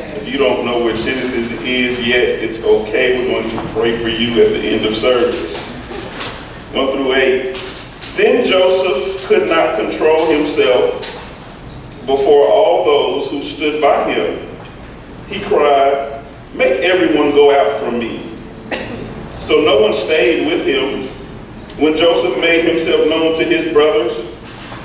If you don't know where Genesis is yet, it's okay. We're going to pray for you at the end of service. 1 through 8. Then Joseph could not control himself before all those who stood by him. He cried, "Make everyone go out from me." So no one stayed with him. When Joseph made himself known to his brothers,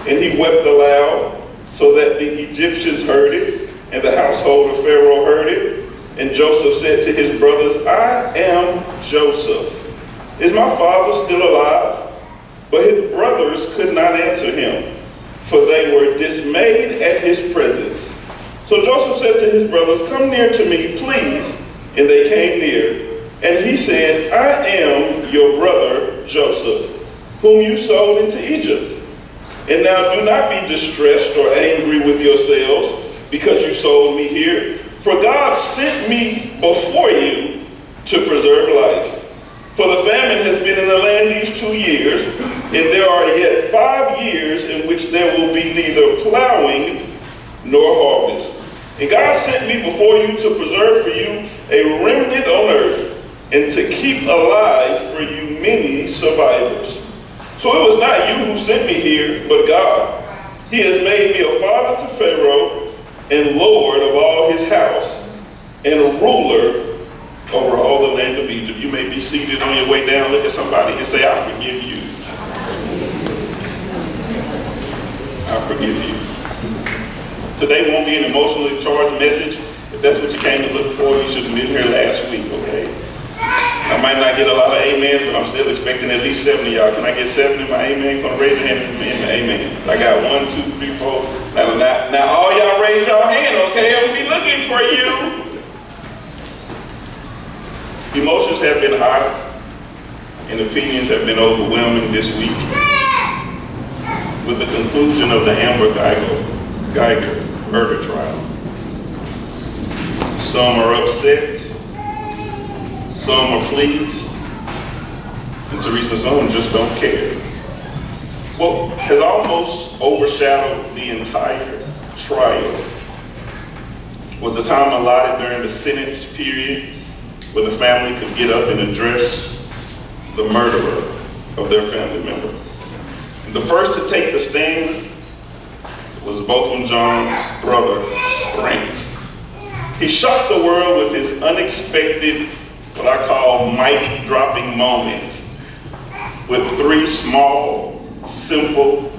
and he wept aloud, so that the Egyptians heard it, and the household of Pharaoh heard it. And Joseph said to his brothers, "I am Joseph. Is my father still alive?" But his brothers could not answer him, for they were dismayed at his presence. So Joseph said to his brothers, "Come near to me, please." And they came near. And he said, "I am your brother Joseph, whom you sold into Egypt. And now do not be distressed or angry with yourselves because you sold me here. For God sent me before you to preserve life. For the famine has been in the land these 2 years, and there are yet 5 years in which there will be neither plowing nor harvest. And God sent me before you to preserve for you a remnant on earth, and to keep alive for you many survivors. So it was not you who sent me here, but God. He has made me a father to Pharaoh, and Lord of all his house, and a ruler over all the land of Egypt." You may be seated on your way down. Look at somebody and say, "I forgive you. I forgive you." Today won't be an emotionally charged message. If that's what you came to look for, you should have been here last week, okay? I might not get a lot of amens, but I'm still expecting at least 70 y'all. Can I get 70 in my amen? Come raise your hand for me in my amen. I got 1, 2, 3, 4. Now all y'all raise your hand, okay? I'm gonna be looking for you. Emotions have been high, and opinions have been overwhelming this week with the conclusion of the Amber Geiger murder trial. Some are upset, some are pleased, and Teresa, some just don't care. What has almost overshadowed the entire trial was the time allotted during the sentence period where the family could get up and address the murderer of their family member. And the first to take the stand was Botham John's brother, Brent. He shocked the world with his unexpected, what I call mic-dropping moment, with 3 small, simple,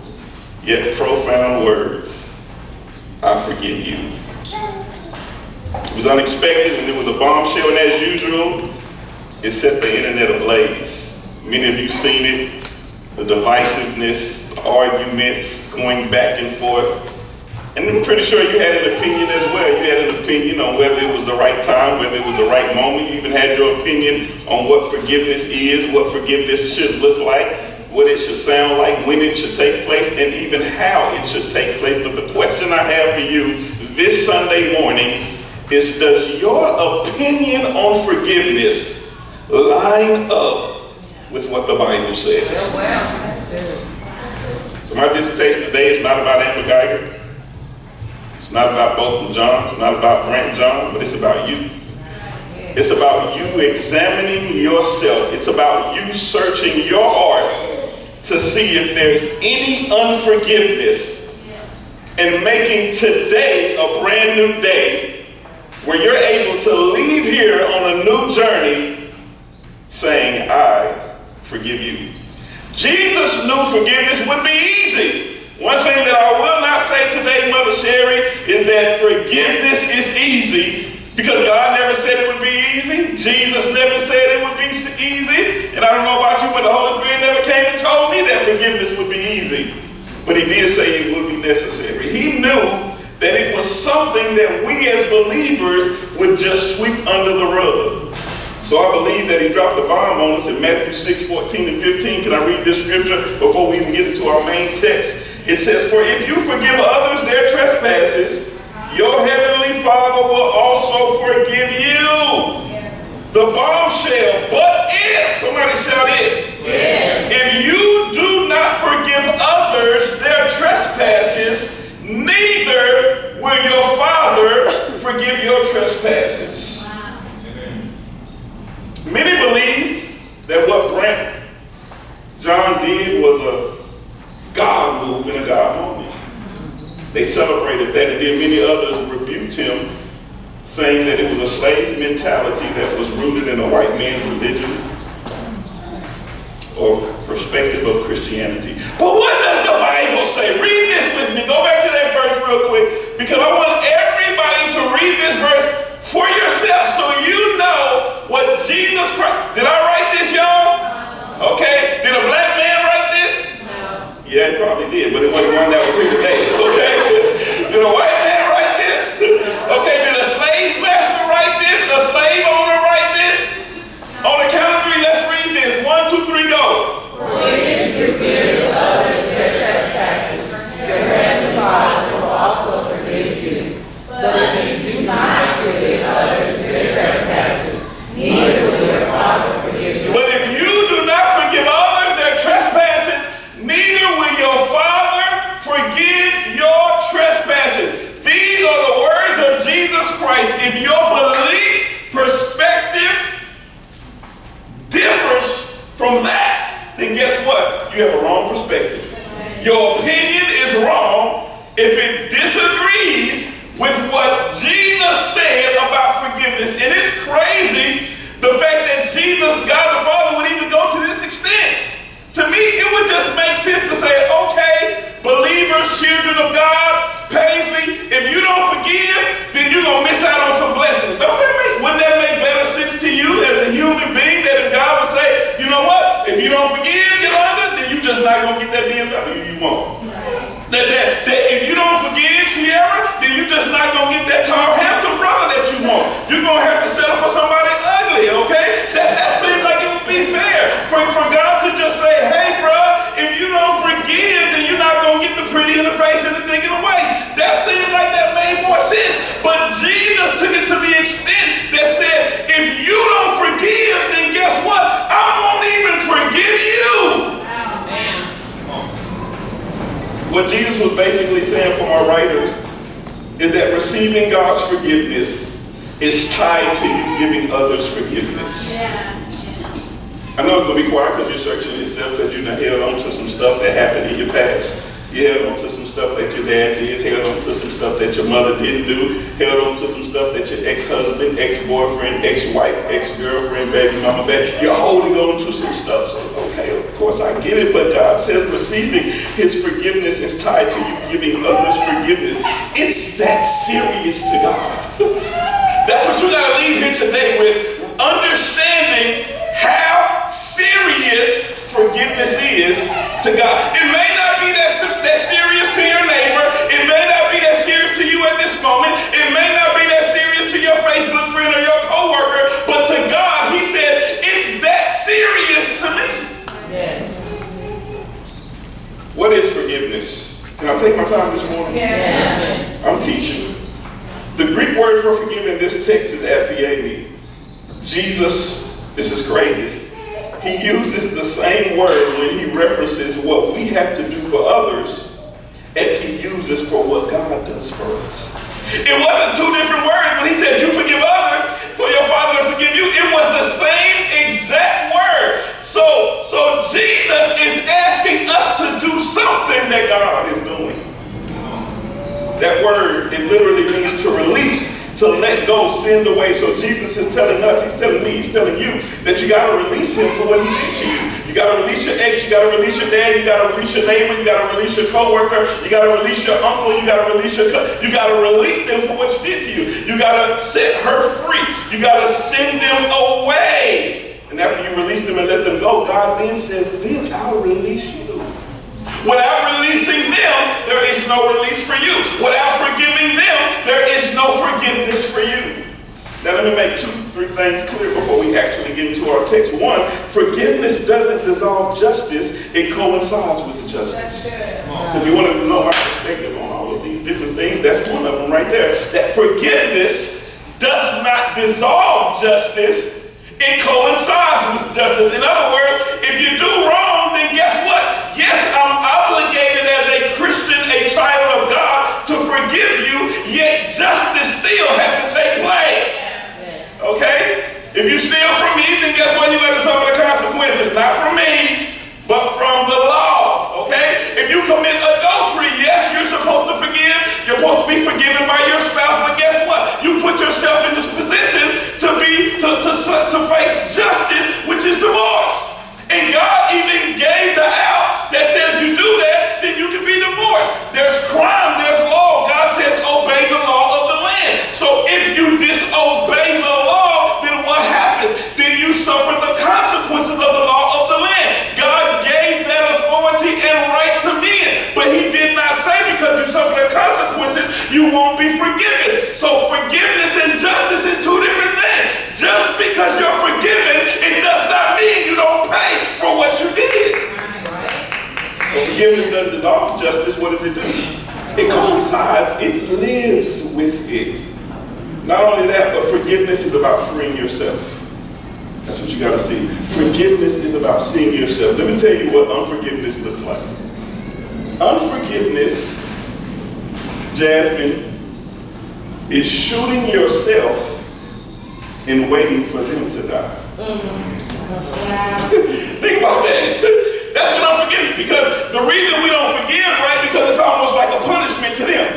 yet profound words: "I forgive you." It was unexpected, and it was a bombshell, and as usual, it set the internet ablaze. Many of you seen it, the divisiveness, the arguments going back and forth. And I'm pretty sure you had an opinion as well. You had an opinion on whether it was the right time, whether it was the right moment. You even had your opinion on what forgiveness is, what forgiveness should look like, what it should sound like, when it should take place, and even how it should take place. But the question I have for you this Sunday morning is, does your opinion on forgiveness line up with what the Bible says? Oh, wow. That's good. So my dissertation today is not about Amber Geiger. It's not about Botham John. It's not about Brent John, but it's about you. It's about you examining yourself. It's about you searching your heart to see if there's any unforgiveness and making today a brand new day where you're able to leave here on a new journey saying, "I forgive you." Jesus knew forgiveness would be easy. One thing that I will not say today, Mother Sherry, is that forgiveness is easy, because God never said it would be easy. Jesus never said it would be easy. And I don't know about you, but the Holy Spirit never came and told me that forgiveness would be easy. But he did say it would be necessary. He knew that it was something that we as believers would just sweep under the rug. So I believe that he dropped the bomb on us in Matthew 6:14-15. Can I read this scripture before we even get into our main text? It says, "For if you forgive others their trespasses, your heavenly Father will also forgive you." The bombshell, but if, somebody shout if you do not forgive others their trespasses, neither will your Father forgive your trespasses. Many believed that what John did was a God move in a God moment. They celebrated that, and then many others rebuked him, saying that it was a slave mentality that was rooted in a white man's religion or perspective of Christianity. But what does the Bible say? Read this with me. Go back to that verse real quick, because I want everybody to read this verse for yourself so you know what Jesus Christ. Did I write this, y'all? Okay. Did a black man write this? No. Yeah, he probably did, but it wasn't one that was here today. Okay. Did a white man write this? Okay. Did a slave master write this? A slave owner write this? On the count of three, let's read this. 1, 2, 3, go. For if you forgive others their trespasses, your heavenly Father will also forgive you. But if you do not forgive others their trespasses, neither will your Father forgive you. But if you do not forgive others their trespasses, neither will your Father forgive your trespasses. These are the words of Jesus Christ. If your belief, perspective differs from that, then guess what? You have a wrong perspective. Your opinion is wrong if it disagrees with what Jesus said about forgiveness. And it's crazy the fact that Jesus, God the Father, would even go to this extent. To me, it would just make sense to say, okay, believers, children of God, Paisley, if you don't forgive, then you're going to miss out on some blessings. Wouldn't that make better sense to you as a human being, that if God would say, you know what, if you don't forgive, Yolanda, then you're just not going to get that BMW you want. That if you don't forgive, Sierra, then you're just not going to get that tall, handsome brother that you want. You're going to have to settle for somebody ugly, okay? That seems like it would be fair for God to just say, hey, bro, if you don't forgive, then you're not going to get the pretty in the face and the thing in the way. That seems like that made more sense. But Jesus took it to the extent that said, if you don't forgive, then guess what? I won't even forgive you. What Jesus was basically saying from our writers is that receiving God's forgiveness is tied to you giving others forgiveness. I know it's going to be quiet because you're searching yourself, because you held on to some stuff that happened in your past. You held on to some stuff that your dad did, held on to some stuff that your mother didn't do, held on to some stuff that your ex-husband, ex-boyfriend, ex-wife, ex-girlfriend, baby mama, you're holding on to some stuff. So, okay, of course I get it, but God says receiving his forgiveness is tied to you giving others forgiveness. It's that serious to God. That's what you got to leave here today with, understanding how serious forgiveness is to God. It may not be that serious to your neighbor. It may not be that serious to you at this moment. It may not be that serious to your Facebook friend or your coworker. But to God, he said, it's that serious to me. Yes. What is forgiveness? Can I take my time this morning? Yes. I'm teaching. The Greek word for forgive in this text is aphiemi. Jesus, this is crazy. He uses the same word when he references what we have to do for others as he uses for what God does for us. It wasn't two different words. When he said you forgive others for your Father to forgive you, it was the same exact word. So Jesus is asking us to do something that God is doing. That word, it literally means to release, to let go, send away. So Jesus is telling us, he's telling me, he's telling you that you got to release him for what he did to you. You got to release your ex, you got to release your dad, you got to release your neighbor, you got to release your coworker, you got to release your uncle, you got to release your cousin. You got to release them for what you did to you. You got to set her free. You got to send them away. And after you release them and let them go, God then says, then I'll release you. Without releasing them, there is no release for you. Without forgiving them, there is no forgiveness for you. Now let me make 2-3 things clear before we actually get into our text. One, forgiveness doesn't dissolve justice, it coincides with justice. So if you want to know my perspective on all of these different things, that's one of them right there. That forgiveness does not dissolve justice, it coincides with justice. In other words, if you do wrong, then guess what? Yes, I'm obligated as a Christian, a child of God, to forgive you, yet justice still has to take place. what does it do? It coincides, it lives with it. Not only that, but forgiveness is about freeing yourself. That's what you got to see. Forgiveness is about seeing yourself. Let me tell you what unforgiveness looks like. Unforgiveness, Jasmine, is shooting yourself and waiting for them to die. Think about that. That's what unforgiveness, because the reason we don't forgive, right, because it's almost like a punishment to them,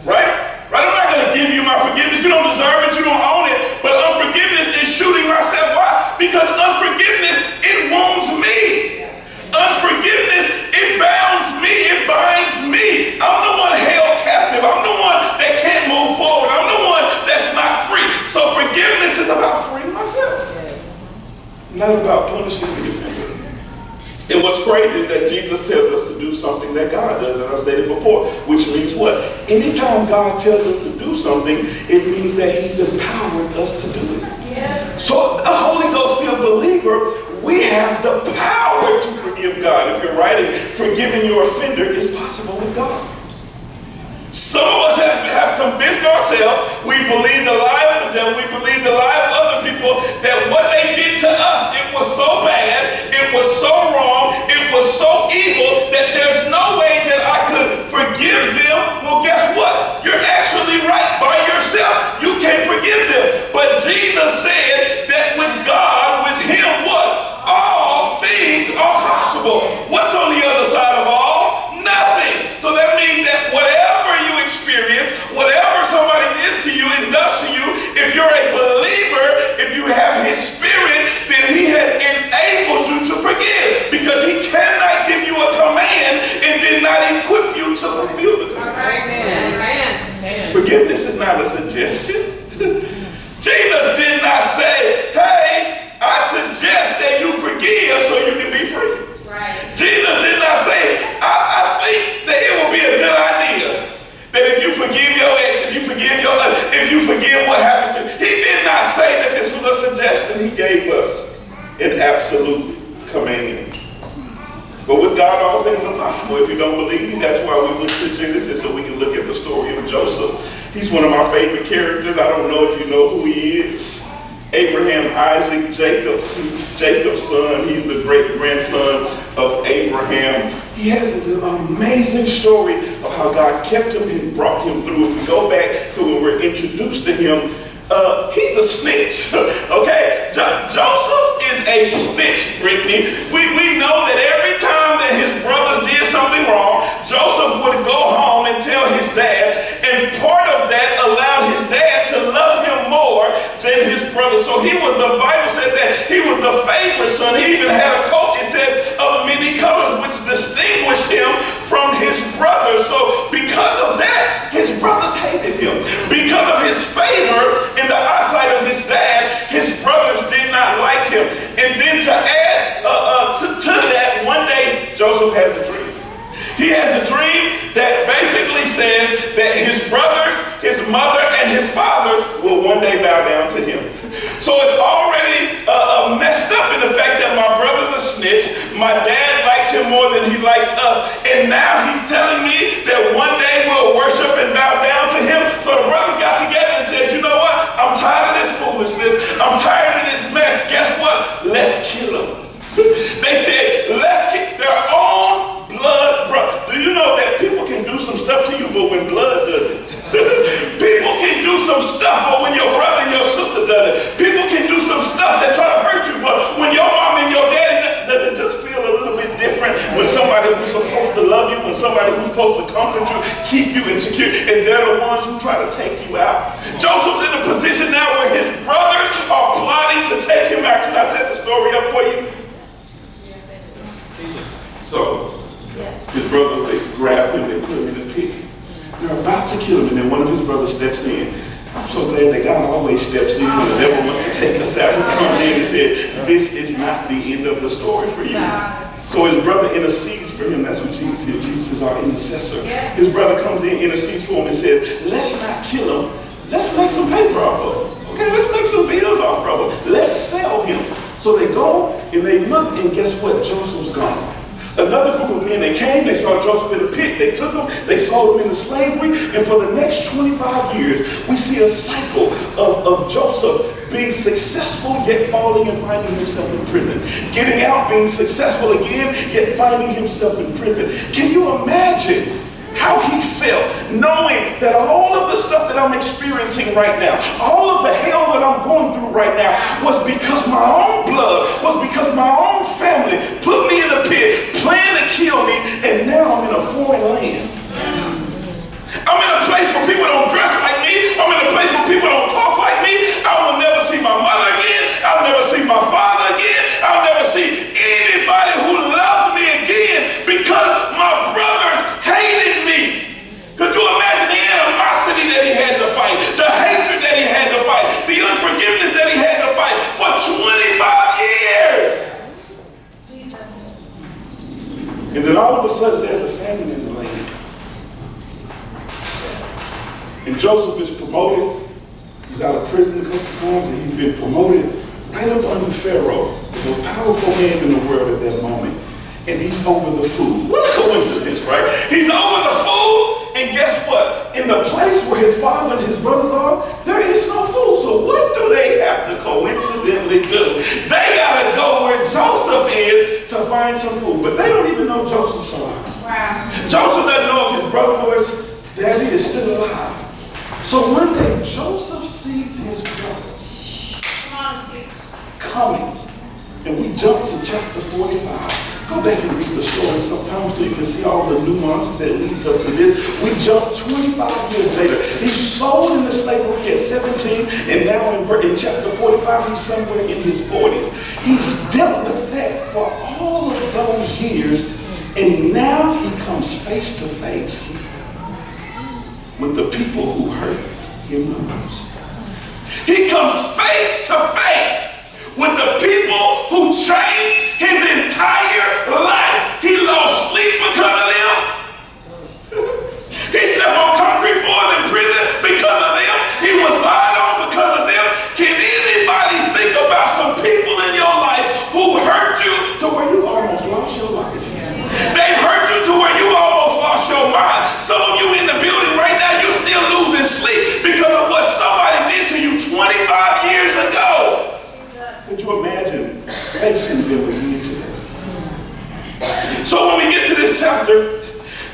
right? Right? I'm not going to give you my forgiveness. You don't deserve it. You don't own it. But unforgiveness is shooting myself. Why? Because unforgiveness, it wounds me. Unforgiveness, it bounds me. It binds me. I'm the one held captive. I'm the one that can't move forward. I'm the one that's not free. So forgiveness is about freeing myself. Not about punishing the offender. And what's crazy is that Jesus tells us to do something that God does, that I stated before, which means what? Anytime God tells us to do something, it means that he's empowered us to do it. Yes. So a Holy Ghost-filled believer, we have the power to forgive God. If you're writing, forgiving your offender is possible with God. Some of us have convinced ourselves, we believe the lie of the devil, we believe the lie of other people, that what they did to us, it was so bad, it was so wrong, it was so evil, that there's no way that I could forgive them. Well, guess what? You're actually right by yourself. You can't forgive them. But Jesus said that with God, with him, what? All things are possible. What's on the other side of all? Nothing. So that means that whatever you experience, whatever somebody is to you and does to you, if you're a believer, if you have his spirit, then he has enabled you to forgive, because he cannot give you a command and did not equip you to fulfill the command. Amen. Forgiveness is not a suggestion. Jesus did not say, hey, I suggest that you forgive so you can be free. Right. Jesus did not say, I think that it would be a good idea that if you forgive your ex, if you forgive what happened to you. He did not say that this was a suggestion. He gave us an absolute command. But with God, all things are possible. If you don't believe me, that's why we went to Genesis, so we can look at the story of Joseph. He's one of my favorite characters. I don't know if you know who he is. Abraham, Isaac, Jacob. He's Jacob's son. He's the great-grandson of Abraham. He has an amazing story of how God kept him and brought him through. If we go back to when we're introduced to him, he's a snitch, okay? Joseph is a snitch, Brittany. We know that every time that his brothers did something wrong, Joseph would go home and tell his dad, and part of that allowed his dad to love him more than his brother. So the Bible said that he was the favorite son. He even had a coat, it says, of many colors, which distinguished him from his brothers. So because of that, his brothers hated him. Because of his favor in the eyesight of his dad, his brothers did not like him. And then to add to that, one day Joseph has a dream. He has a dream that basically says that his brothers, his mother, and his father will one day bow down to him. So it's already messed up in the fact that my brother's a snitch, my dad likes him more than he likes us, and now he's telling me that one day we'll worship and bow down to him. So the brothers got together and said, you know what? I'm tired of this foolishness. I'm tired of this mess. Guess what? Let's kill him. They said, let's kill their own blood brother. Do you know that people can do some stuff to you, but when blood does it? People can do some stuff, but when your brother and your sister does it. People can do some stuff that try to hurt you, but when your mom and your daddy does it, just feel a little bit different when somebody who's supposed to love you, when somebody who's supposed to comfort you, keep you insecure, and they're the ones who try to take you out. Joseph's in a position now where his brothers are plotting to take him out. Can I set the story up for you? So, his brothers, they grab him, they put him in the pit. They're about to kill him, and then one of his brothers steps in. I'm so glad that God always steps in when the devil wants to take us out. He comes in and said, this is not the end of the story for you. So his brother intercedes for him. That's what Jesus is. Jesus is our intercessor. His brother comes in, intercedes for him, and says, let's not kill him. Let's make some paper off of him. Okay, let's make some bills off of him. Let's sell him. So they go and they look, and guess what? Joseph's gone. Another group of men, they came, they saw Joseph in a pit, they took him, they sold him into slavery, and for the next 25 years, we see a cycle of Joseph being successful, yet falling and finding himself in prison. Getting out, being successful again, yet finding himself in prison. Can you imagine how he felt knowing that all of the stuff that I'm experiencing right now, all of the hell that I'm going through right now was because my own blood, was because my own family put me in a pit, planned to kill me, and now I'm in a foreign land. I'm in a place where people don't dress like me. I'm in a place where people don't talk like me. I will never see my mother again. I'll never see my father again. I'll never see anybody who loved me again because my brothers hated me. Could you imagine the animosity that he had to fight, the hatred that he had to fight, the unforgiveness that he had to fight for 25 years? Jesus. And then all of a sudden there's a famine in the land. And Joseph is promoted. He's out of prison a couple times, and he's been promoted right up under Pharaoh, the most powerful man in the world at that moment. And he's over the food. What a coincidence, right? He's over the food, and guess what? In the place where his father and his brothers are, there is no food. So what do they have to coincidentally do? They gotta go where Joseph is to find some food. But they don't even know Joseph's alive. Wow. Joseph doesn't know if his brother or his daddy is still alive. So one day, Joseph sees his brothers coming. And we jump to chapter 45. Go back and read the story sometime so you can see all the nuances that leads up to this. We jump 25 years later. He's sold into slavery at 17, and now in chapter 45, he's somewhere in his 40s. He's dealt with that for all of those years, and now he comes face to face with the people who hurt him the most. He comes face to face with the people who changed his entire life. He lost sleep because of them. He slept on concrete floors in prison because of them. He was lied on because of them. Can anybody think about some people in your life who hurt you to where you've almost lost your life? They've hurt you to where you almost lost your mind. Some of you in the building right now, you're still losing sleep because of what somebody did to you 25 years ago. Could you imagine facing them again today? So when we get to this chapter,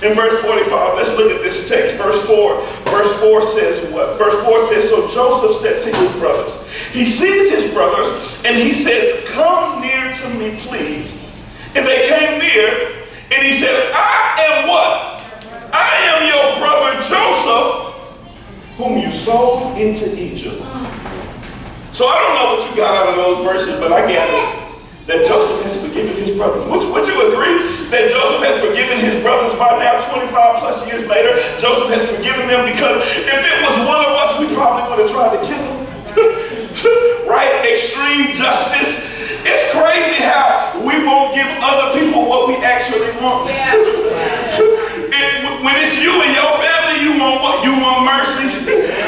in verse 45, let's look at this text. Verse 4. Verse 4 says what? Verse 4 says, so Joseph said to his brothers. He sees his brothers and he says, come near to me, please. And they came near. And he said, I am what? I am your brother Joseph, whom you sold into Egypt. So I don't know what you got out of those verses, but I gather that Joseph has forgiven his brothers. Would you agree that Joseph has forgiven his brothers by now 25 plus years later? Joseph has forgiven them because if it was one of us, we probably would have tried to kill him. Right? Extreme justice. It's crazy how we won't give other people what we actually want. Yeah. When it's you and your family, you want what? You want mercy.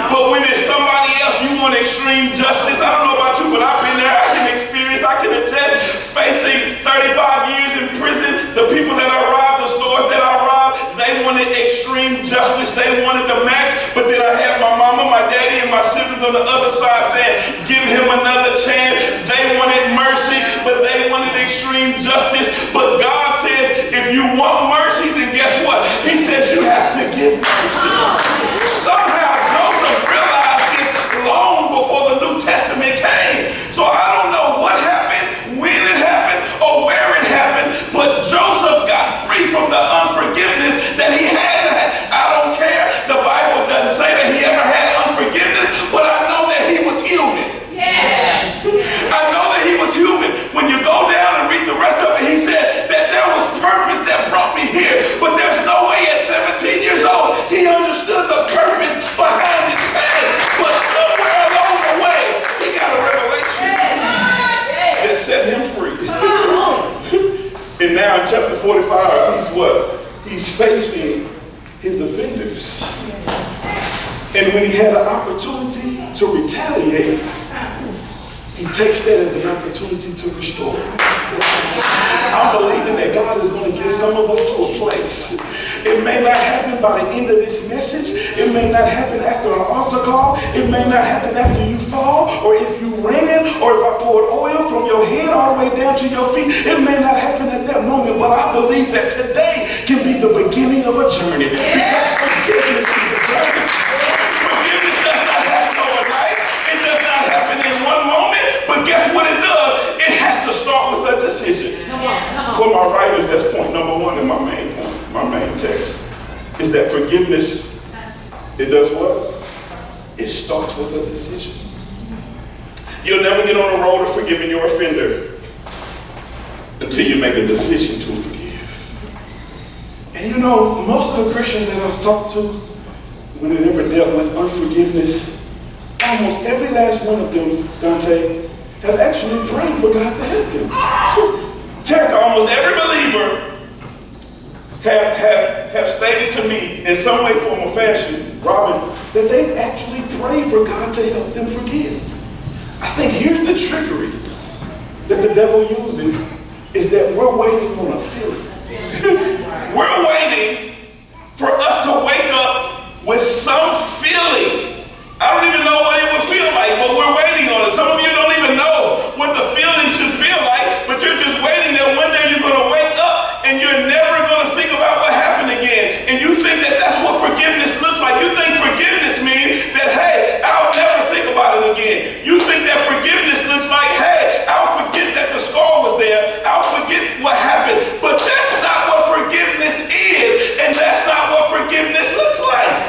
But when it's somebody else, you want extreme justice. I don't know about you, but I've been there. I can experience, I can attest, facing 35 years in prison. The people that I robbed, the stores that I robbed, they wanted extreme justice. They wanted the max. But then I had my mama, my daddy, and my siblings on the other side saying, give him another chance. They wanted mercy, but they wanted extreme justice. But God says, if you want mercy, then guess what? He says you have to give mercy. Somehow Joseph realized this long before the New Testament came. So I don't know what happened, when it happened, or where it happened, but Joseph got free from the unforgiveness that he had to have. I don't care. The Bible doesn't say that he ever had unforgiveness, but I know that he was human. Yes. I know that he was human. When you go down and read the rest of it, he said that there was purpose that brought me here. But there's no way at 17 years old he understood the purpose behind his pain. But somewhere along the way, he got a revelation that set him free. And now in chapter 45, he's what? He's facing his offenders. And when he had an opportunity to retaliate, He takes that as an opportunity to restore. I'm believing that God is going to get some of us to a place. It may not happen by the end of this message. It may not happen after an altar call. It may not happen after you fall, or if you ran, or if I poured oil from your head all the way down to your feet. It may not happen at that moment, but I believe that today can be the beginning of a journey. Because forgiveness is a journey. Forgiveness does not happen overnight. It does not happen in one moment. But guess what it does? It has to start with a decision. Come on. For my writers, that's point number one in my main point. My main text is that forgiveness, it does what? It starts with a decision. You'll never get on the road of forgiving your offender until you make a decision to forgive. And you know, most of the Christians that I've talked to, when they ever dealt with unforgiveness, almost every last one of them, Dante, have actually prayed for God to help them. Tarek, almost every believer have stated to me in some way, form, or fashion, Robin, that they've actually prayed for God to help them forgive. I think here's the trickery that the devil uses, is that we're waiting on a feeling. We're waiting for us to wake up with some feeling. I don't even know what it would feel like, but we're waiting on it. Some of you don't even know what the feeling should feel like, but you're just waiting that one day you're going to wake up and you're never going to think about what happened again. And you think that that's what forgiveness looks like. You think forgiveness means that, hey, I'll never think about it again. You think that forgiveness looks like, hey, I'll forget that the scar was there. I'll forget what happened. But that's not what forgiveness is, and that's not what forgiveness looks like.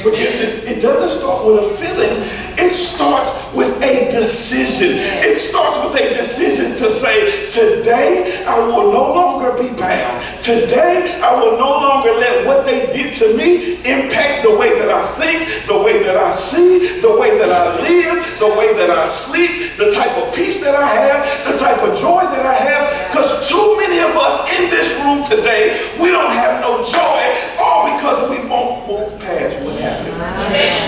Forgiveness, it doesn't start with a feeling. It starts with a decision. It starts with a decision to say, today I will no longer be bound. Today I will no longer let what they did to me impact the way that I think, the way that I see, the way that I live, the way that I sleep, the type of peace that I have, the type of joy that I have. Because too many of us in this room today, we don't have no joy, all because we won't move past what happened.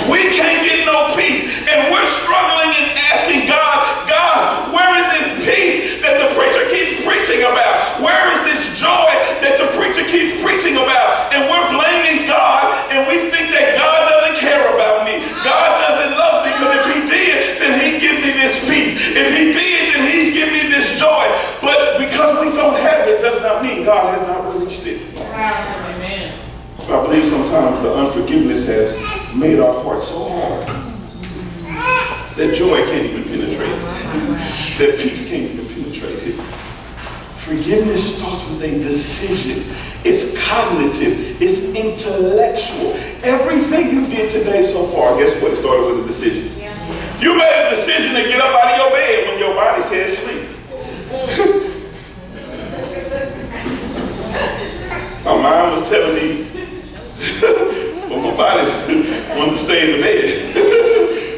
We can't get no peace, and we're struggling and asking God, God, where is this peace that the preacher keeps preaching about? Where is this joy that the preacher keeps preaching about? And we're blaming God, and we think that God doesn't care about me. God doesn't love me, because if he did, then he'd give me this peace. If he did, then he'd give me this joy. But because we don't have it, does not mean God has not released it. Amen. I believe sometimes the unforgiveness has made our hearts so hard that joy can't even penetrate it, that peace can't even penetrate it. Forgiveness starts with a decision. It's cognitive. It's intellectual. Everything you did today so far, guess what? It started with a decision. You made a decision to get up out of your bed when your body said sleep. My mind was telling me, but my body wanted to stay in the bed.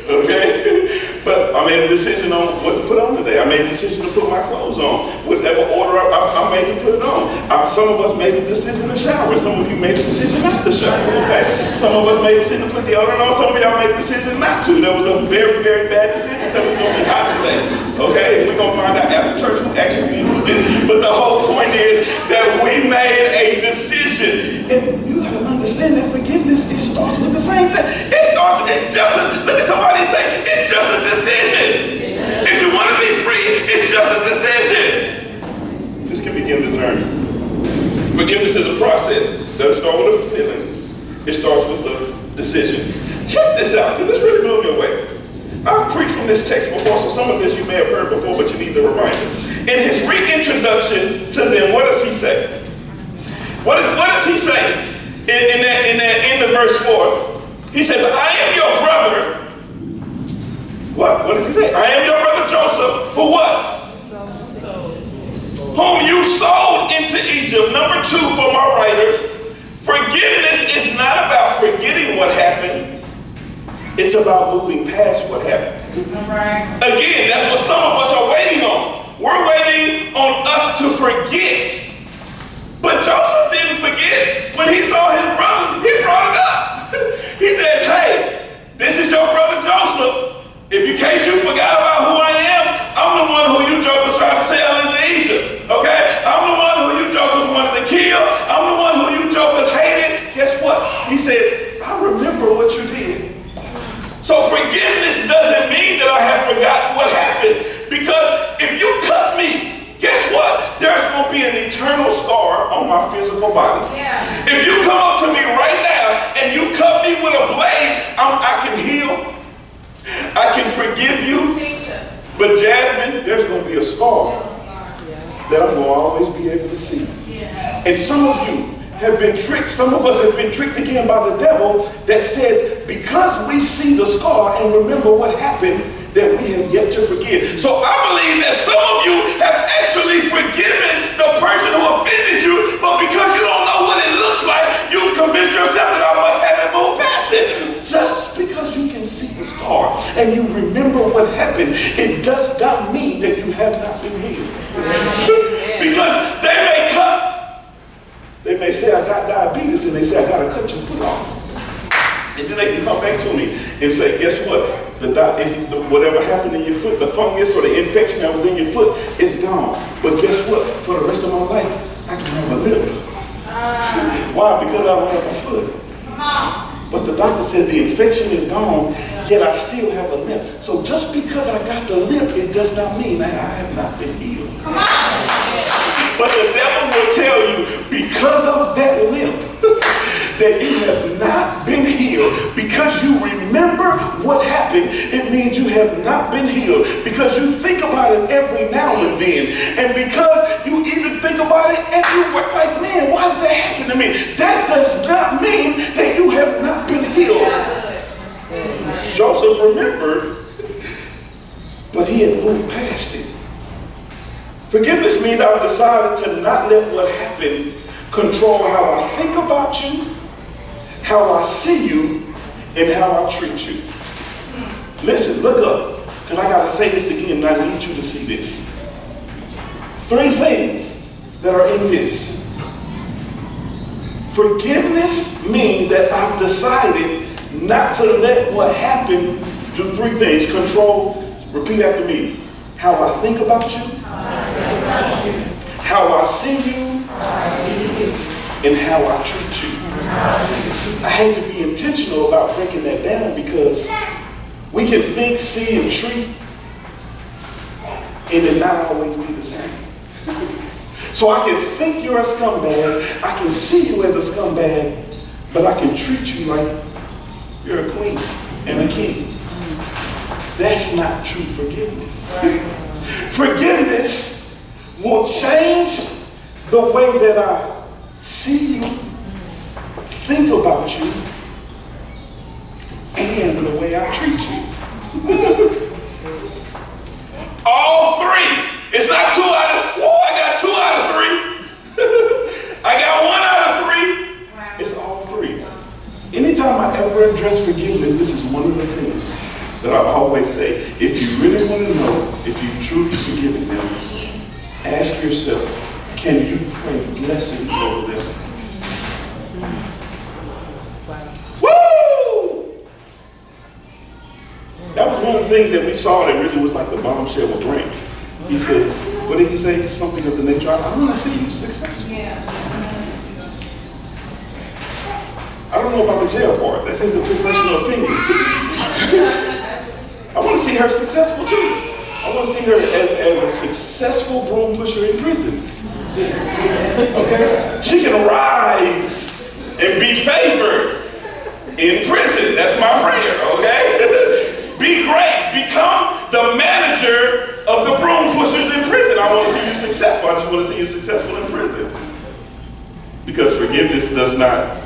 Okay? But I made a decision on what to put on today. I made a decision to put my clothes on. Whatever order I made to put it on. Some of us made a decision to shower. Some of you made a decision not to shower. Okay? Some of us made a decision to put deodorant on. Some of y'all made a decision not to. That was a very, very bad decision because it's going to be hot today. Okay? We're going to find out after church who actually did it. But the whole point is that we made a decision. And you got to understand that forgiveness, it starts with the same thing. Look at somebody and say, it's just a decision. If you want to be free, it's just a decision. This can begin the journey. Forgiveness is a process. It doesn't start with a feeling. It starts with a decision. Check this out, because this really blew me away. I've preached from this text before, so some of this you may have heard before, but you need the reminder. In his reintroduction to them, what does he say? What does he say in that end of verse 4? He says, I am your brother. What does he say? I am your brother Joseph, who what? Whom you sold into Egypt. Number 2 for my writers, forgiveness is not about forgetting what happened. It's about moving past what happened. Again, that's what some of us are waiting on. We're waiting on us to forget. But Joseph didn't forget. When he saw his brothers, he brought it up. He says, hey, this is your brother Joseph. In case you forgot about who I am, internal scar on my physical body. Yeah. If you come up to me right now and you cut me with a blade, I can heal. I can forgive you. Teach us. But Jasmine, there's going to be a scar that I'm going to always be able to see. Yeah. And some of you have been tricked. Some of us have been tricked again by the devil that says, because we see the scar and remember what happened, that we have yet to forgive. So I believe that some of you have actually forgiven the person who offended you, but because you don't know what it looks like, you've convinced yourself that I must have it moved past it. Just because you can see the scar and you remember what happened, it does not mean that you have not been healed. Because they may cut, they may say, I got diabetes, and they say, I got to cut your foot off. And then they can come back to me and say, guess what? Whatever happened in your foot, the fungus or the infection that was in your foot, is gone. But guess what? For the rest of my life, I can have a limp. Why? Because I don't have a foot. Come on. But the doctor said the infection is gone, yet I still have a limp. So just because I got the limp, it does not mean that I have not been healed. Come on. But the devil will tell you, because of that limp, that you have not been healed. Because you remember what happened, it means you have not been healed. Because you think about it every now and then. And because you even think about it and you were like, man, why did that happen to me? That does not mean that you have not been healed. Joseph remembered, but he had moved past it. Forgiveness means I've decided to not let what happened control how I think about you, how I see you, and how I treat you. Listen, look up, because I got to say this again, and I need you to see this. 3 things that are in this. Forgiveness means that I've decided not to let what happened do 3 things. Control, repeat after me. How I think about you, how I see you, and how I treat you. I had to be intentional about breaking that down because we can think, see, and treat, and it not always be the same. So I can think you're a scumbag, I can see you as a scumbag, but I can treat you like you're a queen and a king. That's not true forgiveness. Forgiveness will change the way that I see you, think about you, and the way I treat you. All 3. It's not 2 out of, I got 2 out of 3. I got 1 out of 3. Wow. It's all 3. Anytime I ever address forgiveness, this is one of the things that I always say. If you really want to know if you've truly forgiven them, ask yourself, can you pray blessings over their life? Woo! That was one of the things that we saw that really was like the bombshell with Grant. He says, what did he say? Something of the nature, I want to see you successful. Yeah. I don't know about the jail part. That's his personal opinion. I want to see her successful too. I want to see her as a successful broom pusher in prison. Okay? She can rise and be favored in prison. That's my prayer, okay? Be great. Become the manager of the broom pushers in prison. I want to see you successful. I just want to see you successful in prison. Because forgiveness does not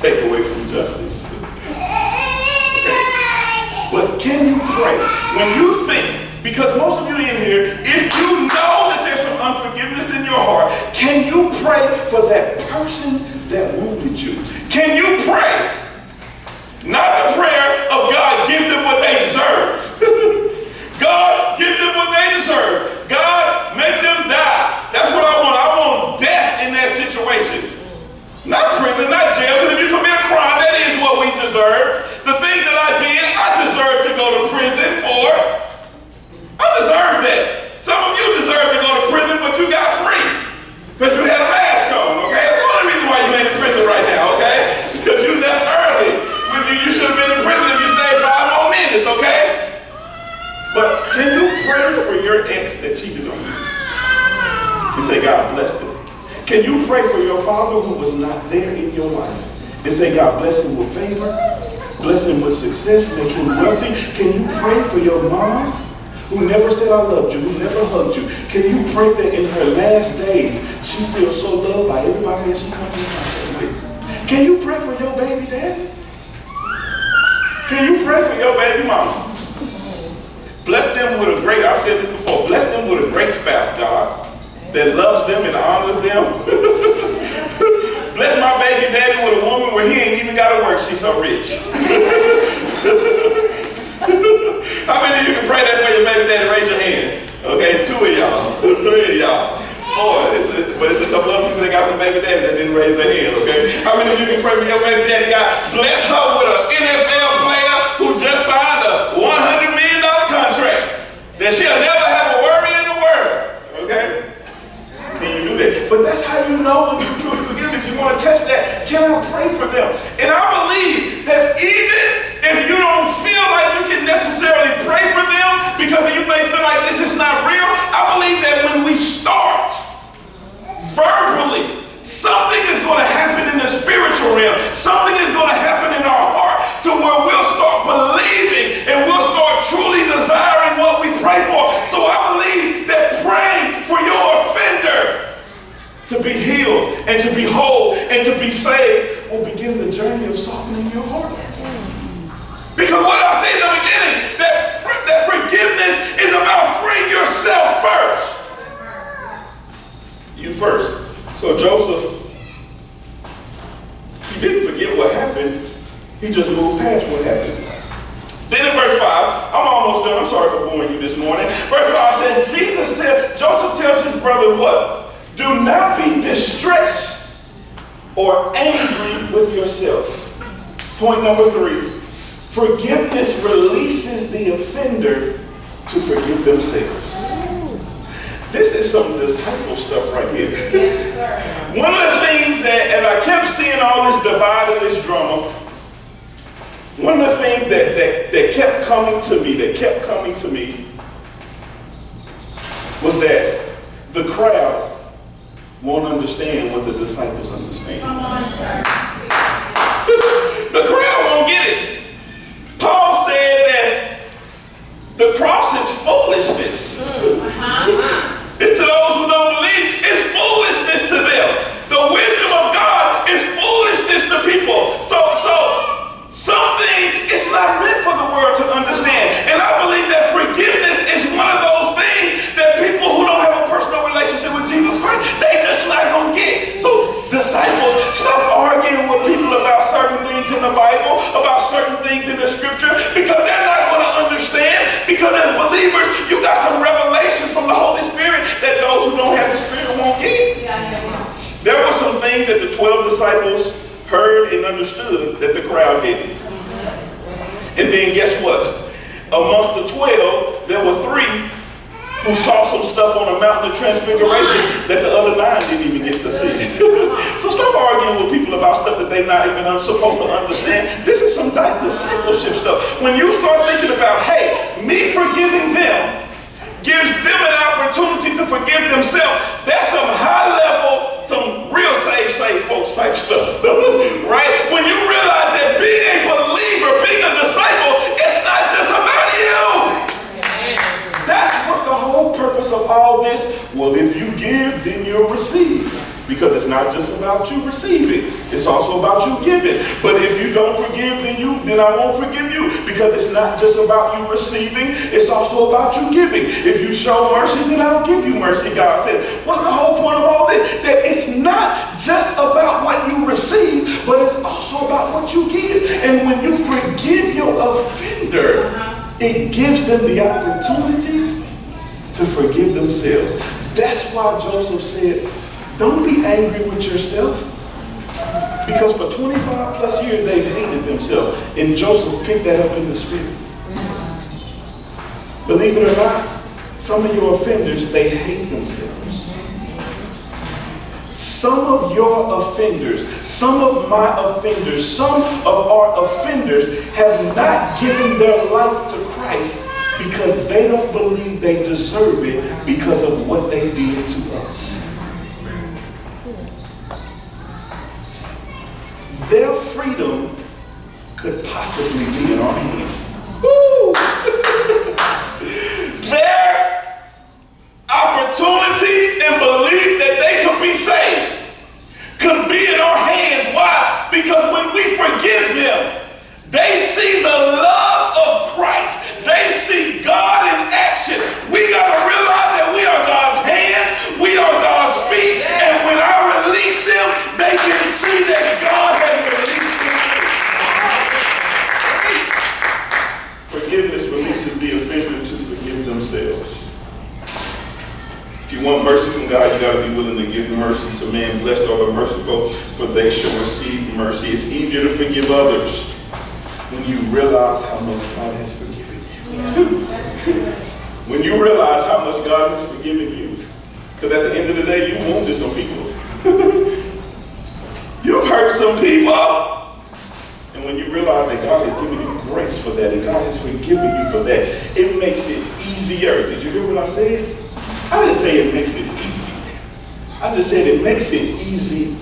take away from justice. Okay? But can you pray? When you think, because most of you in here, if you know that there's some unforgiveness in your heart, can you pray for that person that wounded you? Can you pray? Not the prayer of God, give them what they deserve. God, give them what they deserve. God, make them die. That's what I want. I want death in that situation. Not prison, not jail, because if you commit a crime, that is what we deserve. The thing that I did, I deserve to go to prison for. I deserve that. Some of you deserve to go to prison, but you got free. Because you had a mask on, okay? That's the only reason why you ain't in prison right now, okay? Because you left early. You should have been in prison if you stayed 5 more minutes, okay? But can you pray for your ex that cheated on you? You say, God bless them. Can you pray for your father who was not there in your life and say, God, bless him with favor, bless him with success, make him wealthy? Can you pray for your mom who never said I loved you, who never hugged you? Can you pray that in her last days, she feels so loved by everybody that she comes in contact with? Can you pray for your baby daddy? Can you pray for your baby mama? Bless them with a great, I've said this before, bless them with a great spouse, God, that loves them and honors them. Bless my baby daddy with a woman where he ain't even got to work, she's so rich. How many of you can pray that for your baby daddy? Raise your hand. Okay, 2 of y'all, 3 of y'all, 4. But it's a couple of people that got some baby daddy that didn't raise their hand, okay? How many of you can pray for your baby daddy? God, bless her with an NFL player who just signed a $100 million contract that she'll never have a worry in the world, okay? Can you do that? But that's how you know when you truly forgive. If you want to test that, can I pray for them? And I believe that even if you don't feel like you can necessarily pray for them because you may feel like this is not real, I believe that when we start verbally, something is going to happen in the spiritual realm. Something is going to happen in our heart to where we'll start believing and we'll start truly desiring what we pray for. So I believe that praying for your offender to be healed and to be whole and to be saved will begin the journey of softening your heart. Because what I said in the beginning, that forgiveness is about freeing yourself first. You first. So Joseph, he didn't forget what happened. He just moved past what happened. Then in verse 5, I'm almost done. I'm sorry for boring you this morning. Verse 5 says, Joseph tells his brother what? Do not be distressed or angry with yourself. Point number 3. Forgiveness releases the offender to forgive themselves. This is some disciple stuff right here. Yes, sir. One of the things that, and I kept seeing all this divide and this drama, one of the things that kept coming to me was that the crowd won't understand what the disciples understand. Come on, sir. The crowd won't get it. Paul said that the cross is foolishness. It's to those who don't believe. It's foolishness to them. The wisdom of God is foolishness to people. So some things it's not meant for the world to understand. And I believe that forgiveness is one of those things that people who don't have a personal relationship with Jesus Christ, they just not gonna get. So disciples, stop arguing with people about certain things in the Bible, about certain things in the scripture, because they're not gonna understand. Because as believers, you got some revelations from the Holy Spirit that those who don't have the Spirit won't get. There were some things that the 12 disciples heard and understood that the crowd didn't. And then guess what? Amongst the 12, there were 3 who saw some stuff on the mountain of transfiguration that the other 9 didn't even get to see. So stop arguing with people about stuff that they're not even supposed to understand. This is some discipleship stuff. When you start thinking about, hey, me forgiving them gives them an opportunity to forgive themselves, that's some high level, some real save folks type stuff. Right? When you realize that being a believer, being a disciple, it's not just about you. That's what the whole purpose of all this. Well, if you give, then you'll receive. Because it's not just about you receiving. It's also about you giving. But if you don't forgive, then I won't forgive you. Because it's not just about you receiving. It's also about you giving. If you show mercy, then I'll give you mercy, God said. What's the whole point of all this? That it's not just about what you receive, but it's also about what you give. And when you forgive your offender, it gives them the opportunity to forgive themselves. That's why Joseph said, don't be angry with yourself. Because for 25 plus years, they've hated themselves. And Joseph picked that up in the spirit. Believe it or not, some of your offenders, they hate themselves. Some of your offenders, some of my offenders, some of our offenders have not given their life to Christ because they don't believe they deserve it because of what they did to us. freedom could possibly be in our hands. Woo! Their opportunity and belief that they could be saved could be in our hands. Why? Because when we forgive them, they see the love of Christ. They see God in action. We got to realize that we are God's hands. We are God's feet. And when I release them, they can see that God has released them too. Forgiveness releases the offender to forgive themselves. If you want mercy from God, you got to be willing to give mercy to man. Blessed are the merciful, for they shall receive mercy. It's easier to forgive others when you realize how much God has forgiven you. When you realize how much God has forgiven you. Because at the end of the day, you wounded some people. You've hurt some people. And when you realize that God has given you grace for that, and God has forgiven you for that, it makes it easier. Did you hear what I said? I didn't say it makes it easy. I just said it makes it easier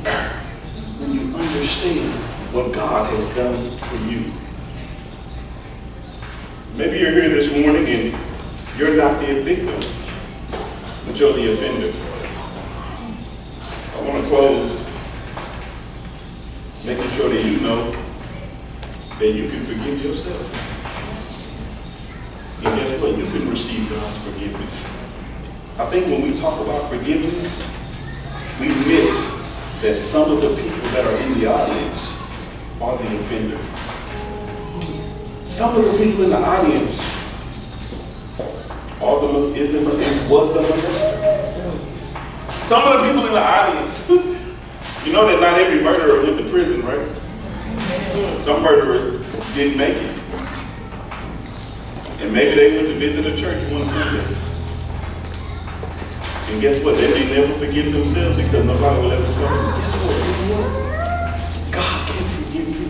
when you understand what God has done for you. Maybe you're here this morning and you're not the victim, but you're the offender. I want to close making sure that you know that you can forgive yourself. And guess what? You can receive God's forgiveness. I think when we talk about forgiveness, we miss that some of the people that are in the audience are the offender. Some of the people in the audience was the molester. Some of the people in the audience, you know that not every murderer went to prison, right? Some murderers didn't make it. And maybe they went to visit a church one Sunday. And guess what? They may never forgive themselves because nobody will ever tell them, guess what? You know what? God can forgive you.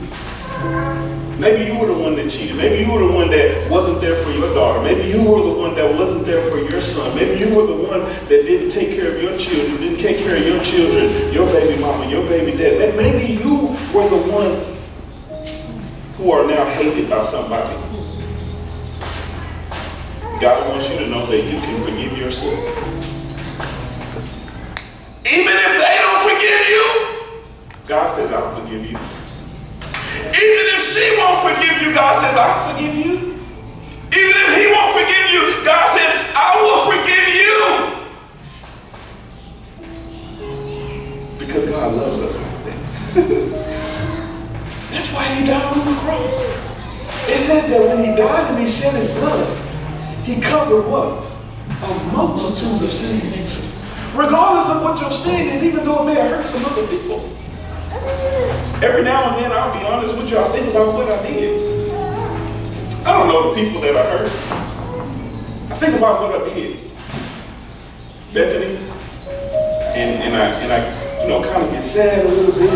Maybe you were the one that cheated. Maybe you were the one that wasn't there for your daughter. Maybe you were the one that wasn't there for your son. Maybe you were the one that didn't take care of your children, didn't take care of your children, your baby mama, your baby dad. Maybe you were the one who are now hated by somebody. God wants you to know that you can forgive yourself. Even if they don't forgive you, God says, I'll forgive you. Even if she won't forgive you, God says, I'll forgive you. Even if he won't forgive you, God says, I will forgive you. Because God loves us like that. That's why he died on the cross. It says that when he died and he shed his blood, he covered what? A multitude of sins. Regardless of what your sin is, even though it may hurt some other people. Every now and then, I'll be honest with you, I think about what I did. I don't know the people that I hurt. I think about what I did. Bethany, and I kind of get sad a little bit.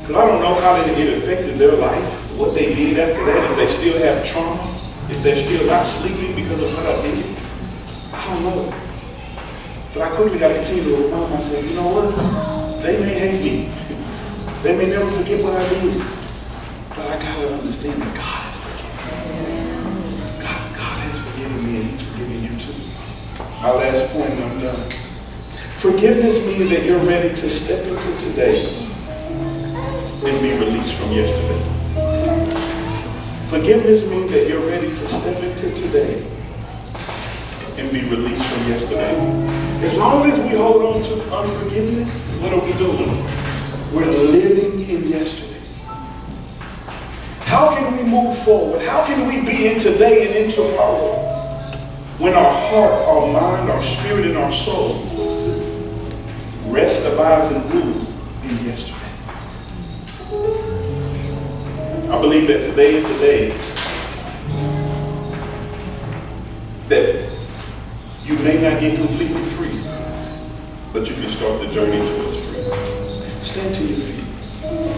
Because I don't know how it affected their life, what they did after that, if they still have trauma, if they're still not sleeping because of what I did. I don't know. But I quickly got to continue to remind myself, you know what? They may hate me. They may never forget what I did. But I got to understand that God has forgiven me. God has forgiven me, and he's forgiven you too. My last point, and I'm done. Forgiveness means that you're ready to step into today and be released from yesterday. Forgiveness means that you're ready to step into today and be released from yesterday. As long as we hold on to unforgiveness, what are we doing? We're living in yesterday. How can we move forward? How can we be in today and in tomorrow when our heart, our mind, our spirit, and our soul rest, abides, and rule in yesterday? I believe that today is the day that you may not get completely free, but you can start the journey towards freedom. Stand to your feet.